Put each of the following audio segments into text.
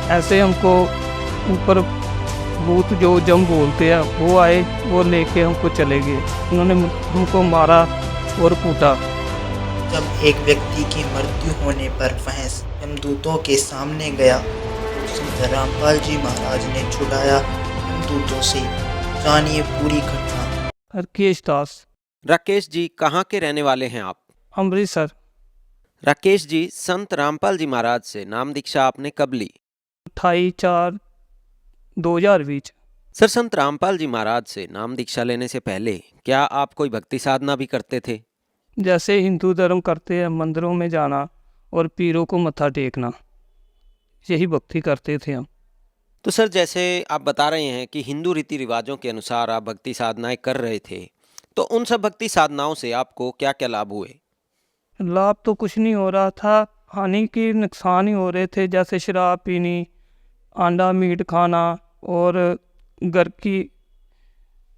ऐसे हमको ऊपर भूत जो जम बोलते हैं वो आए, वो लेके हमको चले गए। उन्होंने हमको मारा और कूटा। जब एक व्यक्ति की मृत्यु होने पर वह यमदूतों के सामने गया तो संत रामपाल जी महाराज ने छुड़ाया यमदूतों से। जानिए पूरी घटना। राकेश दास, राकेश जी, कहाँ के रहने वाले हैं आप? अमृतसर। राकेश जी, संत रामपाल जी महाराज से नाम दीक्षा आपने कब ली? 28/4/2020। सर, संत रामपाल जी महाराज से नाम दीक्षा लेने से पहले क्या आप कोई भक्ति साधना भी करते थे? जैसे हिंदू धर्म करते हैं, मंदिरों में जाना और पीरों को मत्था टेकना, यही भक्ति करते थे हम। तो सर, जैसे आप बता रहे हैं कि हिंदू रीति रिवाजों के अनुसार आप भक्ति साधनाएं कर रहे थे, तो उन सब भक्ति साधनाओं से आपको क्या क्या लाभ हुए? लाभ तो कुछ नहीं हो रहा था, हानि के नुकसान ही हो रहे थे। जैसे शराब पीनी, अंडा मीट खाना, और घर की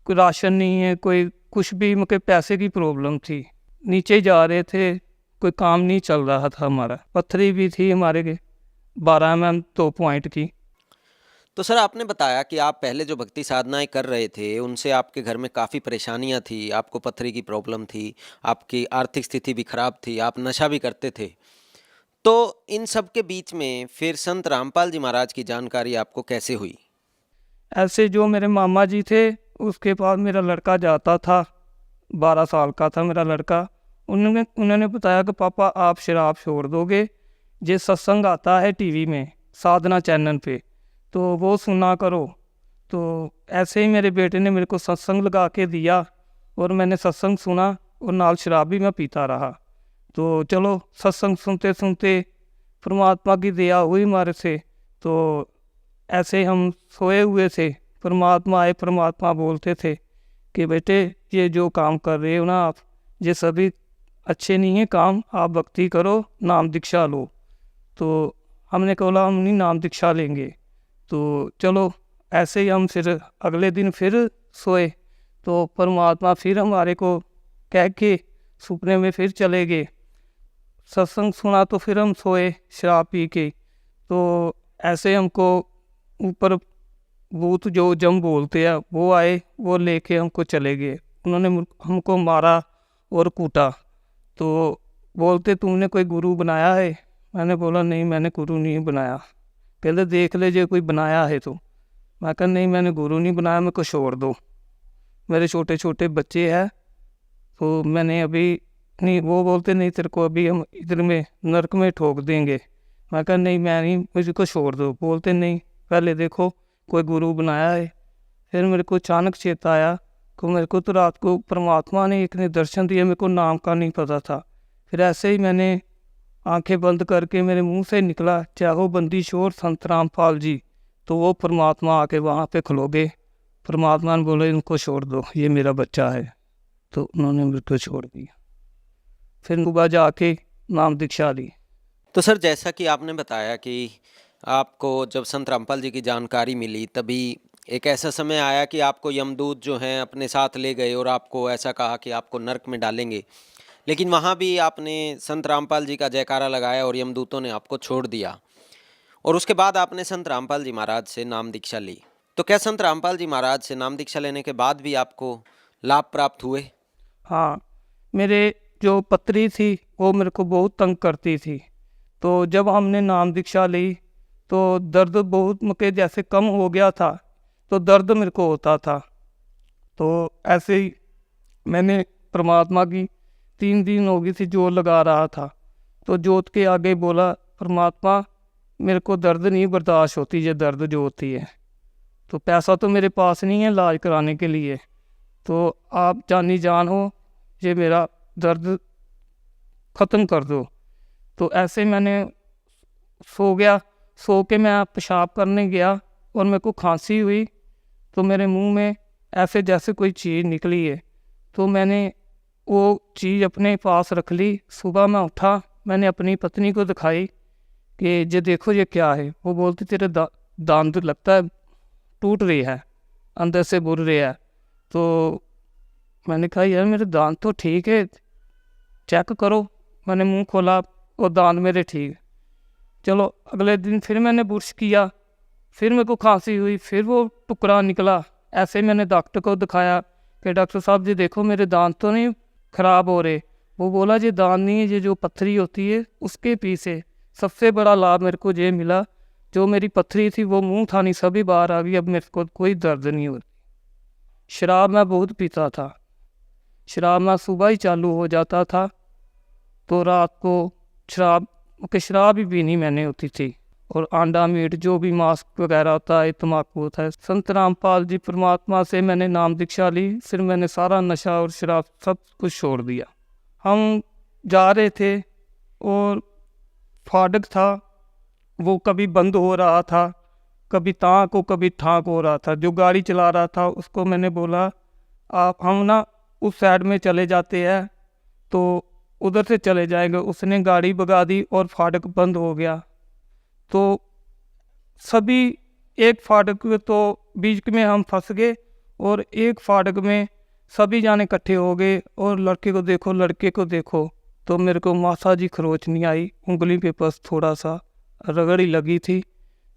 कोई राशन नहीं है, कोई कुछ भी, मतलब पैसे की प्रॉब्लम थी। नीचे जा रहे थे, कोई काम नहीं चल रहा था हमारा। पत्थरी भी थी हमारे के 12 mm 2 पॉइंट की। तो सर, आपने बताया कि आप पहले जो भक्ति साधनाएं कर रहे थे उनसे आपके घर में काफ़ी परेशानियां थी, आपको पथरी की प्रॉब्लम थी, आपकी आर्थिक स्थिति भी खराब थी, आप नशा भी करते थे। तो इन सब के बीच में फिर संत रामपाल जी महाराज की जानकारी आपको कैसे हुई? ऐसे जो मेरे मामा जी थे, उसके पास मेरा लड़का जाता था, 12 साल का था मेरा लड़का। उन्होंने उन्होंने बताया कि पापा आप शराब छोड़ दोगे, ये सत्संग आता है टीवी में, साधना चैनल पे, तो वो सुना करो। तो ऐसे ही मेरे बेटे ने मेरे को सत्संग लगा के दिया और मैंने सत्संग सुना और नाल शराब भी मैं पीता रहा। तो चलो सत्संग सुनते सुनते परमात्मा की दया हुई हमारे से। तो ऐसे हम सोए हुए थे, परमात्मा आए, परमात्मा बोलते थे कि बेटे ये जो काम कर रहे हो ना आप, ये सभी अच्छे नहीं है काम, आप भक्ति करो, नाम दीक्षा लो। तो हमने बोला हम नहीं नाम दीक्षा लेंगे। तो चलो ऐसे ही हम फिर अगले दिन फिर सोए, तो परमात्मा फिर हमारे को कह के सपने में फिर चले गए। सत्संग सुना तो फिर हम सोए शराब पी के। तो ऐसे हमको ऊपर भूत जो जम बोलते हैं वो आए, वो लेके हमको चले गए। उन्होंने हमको मारा और कूटा। तो बोलते तुमने कोई गुरु बनाया है? मैंने बोला नहीं, मैंने गुरु नहीं बनाया। पहले देख ले जो कोई बनाया है तो। मैं कहा नहीं, मैंने गुरु नहीं बनाया, मेरे को छोड़ दो, मेरे छोटे छोटे बच्चे हैं, तो मैंने अभी नहीं। वो बोलते नहीं, तेरे को अभी हम इधर में नरक में ठोक देंगे। मैं कहा नहीं, मैं नहीं, मुझे को छोड़ दो। बोलते नहीं, पहले देखो कोई गुरु बनाया है। फिर मेरे को अचानक चेता आया कि मेरे को तो रात को परमात्मा ने एक ने दर्शन दिया, मेरे को नाम का नहीं पता था। फिर ऐसे ही मैंने आंखें बंद करके मेरे मुंह से निकला चाहो बंदी शोर संत रामपाल जी। तो वो परमात्मा आके वहाँ पे खलो गए। परमात्मा ने बोले इनको छोड़ दो, ये मेरा बच्चा है। तो उन्होंने मेरे को छोड़ दिया। फिर सुबह जाके नाम दीक्षा ली। तो सर, जैसा कि आपने बताया कि आपको जब संत रामपाल जी की जानकारी मिली तभी एक ऐसा समय आया कि आपको यमदूत जो हैं अपने साथ ले गए और आपको ऐसा कहा कि आपको नरक में डालेंगे, लेकिन वहाँ भी आपने संत रामपाल जी का जयकारा लगाया और यमदूतों ने आपको छोड़ दिया। और उसके बाद आपने संत रामपाल जी महाराज से नाम दीक्षा ली। तो क्या संत रामपाल जी महाराज से नाम दीक्षा लेने के बाद भी आपको लाभ प्राप्त हुए? हाँ, मेरे जो पत्री थी वो मेरे को बहुत तंग करती थी। तो जब हमने नाम दीक्षा ली तो दर्द बहुत मुझे जैसे कम हो गया था, तो दर्द मेरे को होता था। तो ऐसे ही मैंने परमात्मा की 3 दिन हो गई थी जोत लगा रहा था। तो जोत के आगे बोला परमात्मा मेरे को दर्द नहीं बर्दाश्त होती, ये दर्द जो होती है। तो पैसा तो मेरे पास नहीं है इलाज कराने के लिए, तो आप जानी जान हो, ये मेरा दर्द ख़त्म कर दो। तो ऐसे मैंने सो गया। सो के मैं पेशाब करने गया और मेरे को खांसी हुई, तो मेरे मुंह में ऐसे जैसे कोई चीज़ निकली है। तो मैंने वो चीज़ अपने पास रख ली। सुबह मैं उठा, मैंने अपनी पत्नी को दिखाई कि ये देखो ये क्या है। वो बोलती तेरे दांत लगता है टूट रही है, अंदर से बुर रही है। तो मैंने कहा यार मेरे दांत तो ठीक है, चेक करो। मैंने मुंह खोला और दांत मेरे ठीक। चलो अगले दिन फिर मैंने ब्रश किया, फिर मेरे को खांसी हुई, फिर वो टुकड़ा निकला। ऐसे मैंने डॉक्टर को दिखाया कि डॉक्टर साहब जी देखो मेरे दांत तो नहीं ख़राब हो रहे। वो बोला ये दांत नहीं है, ये जो पत्थरी होती है उसके पीछे। सबसे बड़ा लाभ मेरे को ये मिला, जो मेरी पत्थरी थी वो मुंह था नहीं सभी बाहर आ गई, अब मेरे को कोई दर्द नहीं होती। शराब मैं बहुत पीता था, शराब मैं सुबह ही चालू हो जाता था तो रात को शराब ही पीनी मैंने होती थी। और अंडा मीट जो भी मांस वगैरह होता है, तम्बाकू होता है। संत रामपाल जी परमात्मा से मैंने नाम दीक्षा ली, फिर मैंने सारा नशा और शराब सब कुछ छोड़ दिया। हम जा रहे थे और फाटक था, वो कभी बंद हो रहा था, कभी तां को कभी ठाक हो रहा था। जो गाड़ी चला रहा था उसको मैंने बोला हम ना उस साइड में चले जाते हैं तो उधर से चले जाएंगे। उसने गाड़ी भगा दी और फाटक बंद हो गया। तो सभी एक फाटक तो बीच में हम फंस गए और एक फाटक में सभी जाने इकट्ठे हो गए और लड़के को देखो लड़के को देखो। तो मेरे को मासा जी खरोच नहीं आई, उंगली पे बस थोड़ा सा रगड़ी लगी थी।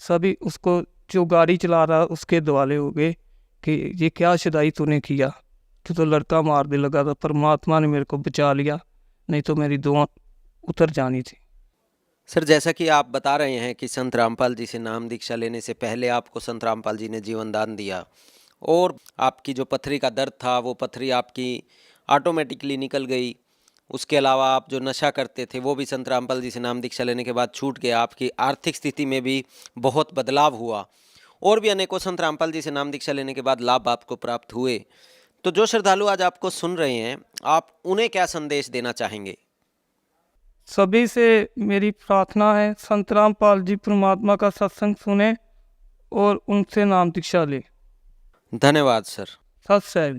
सभी उसको जो गाड़ी चला रहा उसके दुआले हो गए कि ये क्या शुदाई तूने किया, तो लड़का मारने लगा था। परमात्मा ने मेरे को बचा लिया, नहीं तो मेरी दुआ उतर जानी थी। सर जैसा कि आप बता रहे हैं कि संत रामपाल जी से नाम दीक्षा लेने से पहले आपको संत रामपाल जी ने जीवन दान दिया और आपकी जो पथरी का दर्द था वो पथरी आपकी ऑटोमेटिकली निकल गई। उसके अलावा आप जो नशा करते थे वो भी संत रामपाल जी से नाम दीक्षा लेने के बाद छूट गया। आपकी आर्थिक स्थिति में भी बहुत बदलाव हुआ और भी अनेकों संत रामपाल जी से नाम दीक्षा लेने के बाद लाभ आपको प्राप्त हुए। तो जो श्रद्धालु आज आपको सुन रहे हैं, आप उन्हें क्या संदेश देना चाहेंगे? सभी से मेरी प्रार्थना है संत रामपाल जी परमात्मा का सत्संग सुने और उनसे नाम दीक्षा ले। धन्यवाद सर। सत श्री